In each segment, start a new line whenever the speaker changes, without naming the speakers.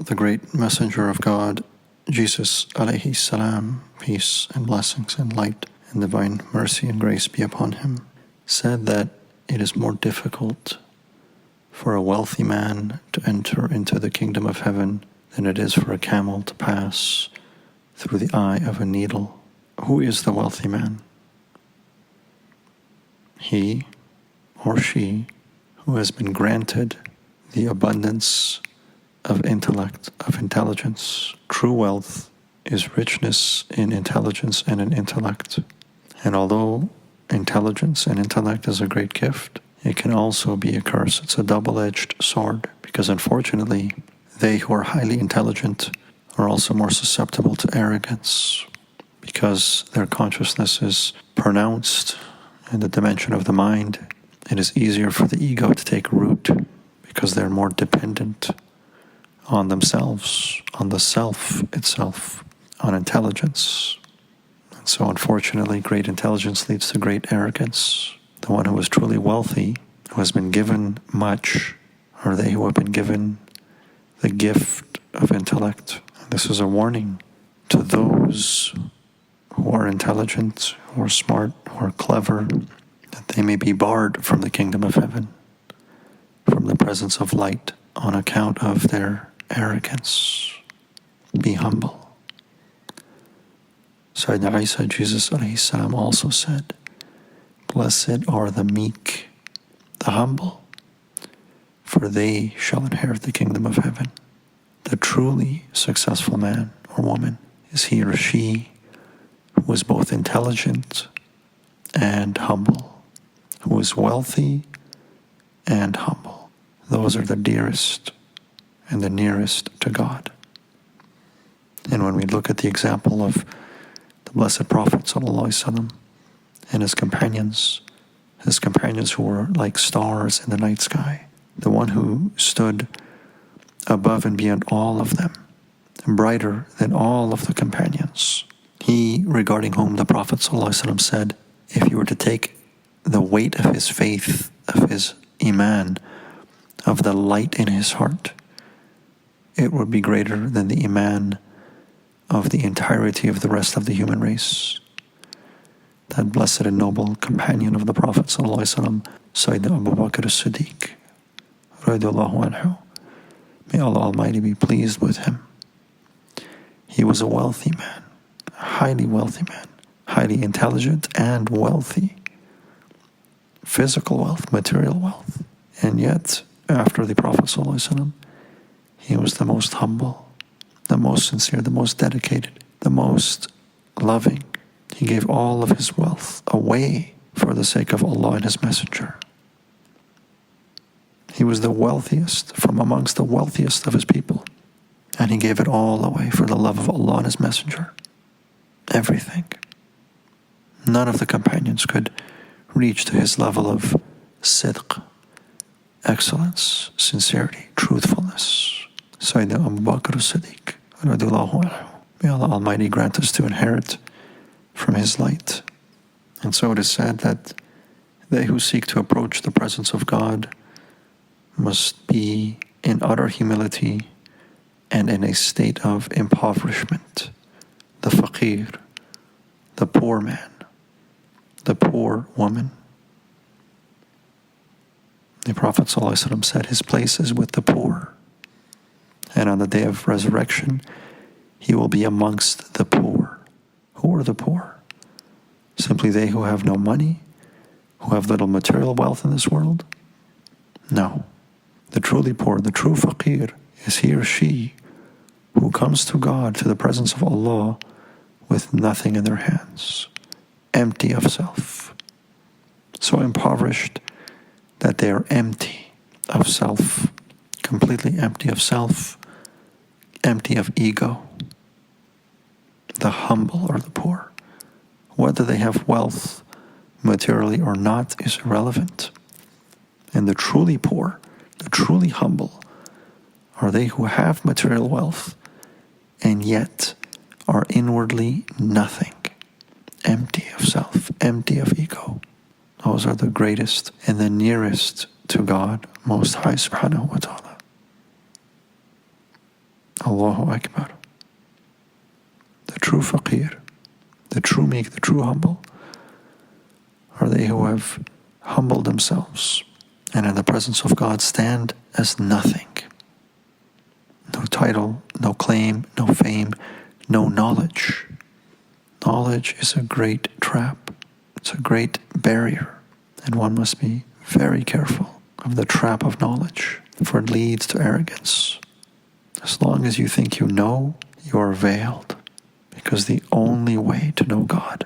the great messenger of God, Jesus alayhi salam, peace and blessings and light and divine mercy and grace be upon him, said that it is more difficult for a wealthy man to enter into the kingdom of heaven than it is for a camel to pass through the eye of a needle. Who is the wealthy man? He or she who has been granted the abundance of intellect, of intelligence. True wealth is richness in intelligence and in intellect. And although intelligence and intellect is a great gift, it can also be a curse. It's a double-edged sword, because unfortunately, they who are highly intelligent are also more susceptible to arrogance, because their consciousness is pronounced in the dimension of the mind. It is easier for the ego to take root, because they're more dependent on themselves, on the self itself, on intelligence. And so unfortunately, great intelligence leads to great arrogance. The one who is truly wealthy, who has been given much, are they who have been given the gift of intellect. And this is a warning to those who are intelligent, who are smart, who are clever, that they may be barred from the kingdom of heaven, from the presence of light, on account of their arrogance. Be humble. Sayyidina Isa, Jesus alayhi salam, also said, "Blessed are the meek, the humble, for they shall inherit the kingdom of heaven." The truly successful man or woman is he or she who is both intelligent and humble, who is wealthy and humble. Those are the dearest and the nearest to God. And when we look at the example of the Blessed Prophet ﷺ and his companions who were like stars in the night sky, the one who stood above and beyond all of them, brighter than all of the companions, he regarding whom the Prophet ﷺ said, if you were to take the weight of his faith, of his iman, of the light in his heart, it would be greater than the iman of the entirety of the rest of the human race. That blessed and noble companion of the Prophet ﷺ, Sayyidina Abu Bakr as-Siddiq, radiallahu anhu, may Allah Almighty be pleased with him. He was a wealthy man, a highly wealthy man, highly intelligent and wealthy, physical wealth, material wealth. And yet, after the Prophet ﷺ, he was the most humble, the most sincere, the most dedicated, the most loving. He gave all of his wealth away for the sake of Allah and His Messenger. He was the wealthiest from amongst the wealthiest of his people, and he gave it all away for the love of Allah and His Messenger. Everything. None of the companions could reach to his level of sidq, excellence, sincerity, truthfulness. Sayyidina Abu Bakr as-Siddiq, radiallahu anhu. May Allah Almighty grant us to inherit from His light. And so it is said that they who seek to approach the presence of God must be in utter humility and in a state of impoverishment. The faqeer, the poor man, the poor woman. The Prophet ﷺ said his place is with the poor, and on the day of resurrection he will be amongst the poor. Who are the poor? Simply they who have no money, who have little material wealth in this world? No. The truly poor, the true faqeer, is he or she who comes to God, to the presence of Allah, with nothing in their hands, empty of self, so impoverished that they are empty of self, completely empty of self, empty of ego. The humble are the poor. Whether they have wealth, materially or not, is irrelevant. And the truly poor, the truly humble, are they who have material wealth and yet are inwardly nothing, empty of self, empty of ego. Those are the greatest and the nearest to God, Most High Subhanahu wa Ta'ala. Allahu Akbar. The true faqeer, the true meek, the true humble, are they who have humbled themselves and in the presence of God stand as nothing. No title, no claim, no fame, no knowledge. Knowledge is a great trap. It's a great barrier, and one must be very careful of the trap of knowledge, for it leads to arrogance. As long as you think you know, you are veiled, because the only way to know God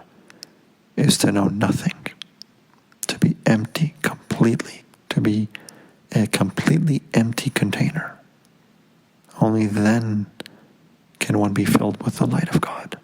is to know nothing, to be empty completely, to be a completely empty container. Only then can one be filled with the light of God.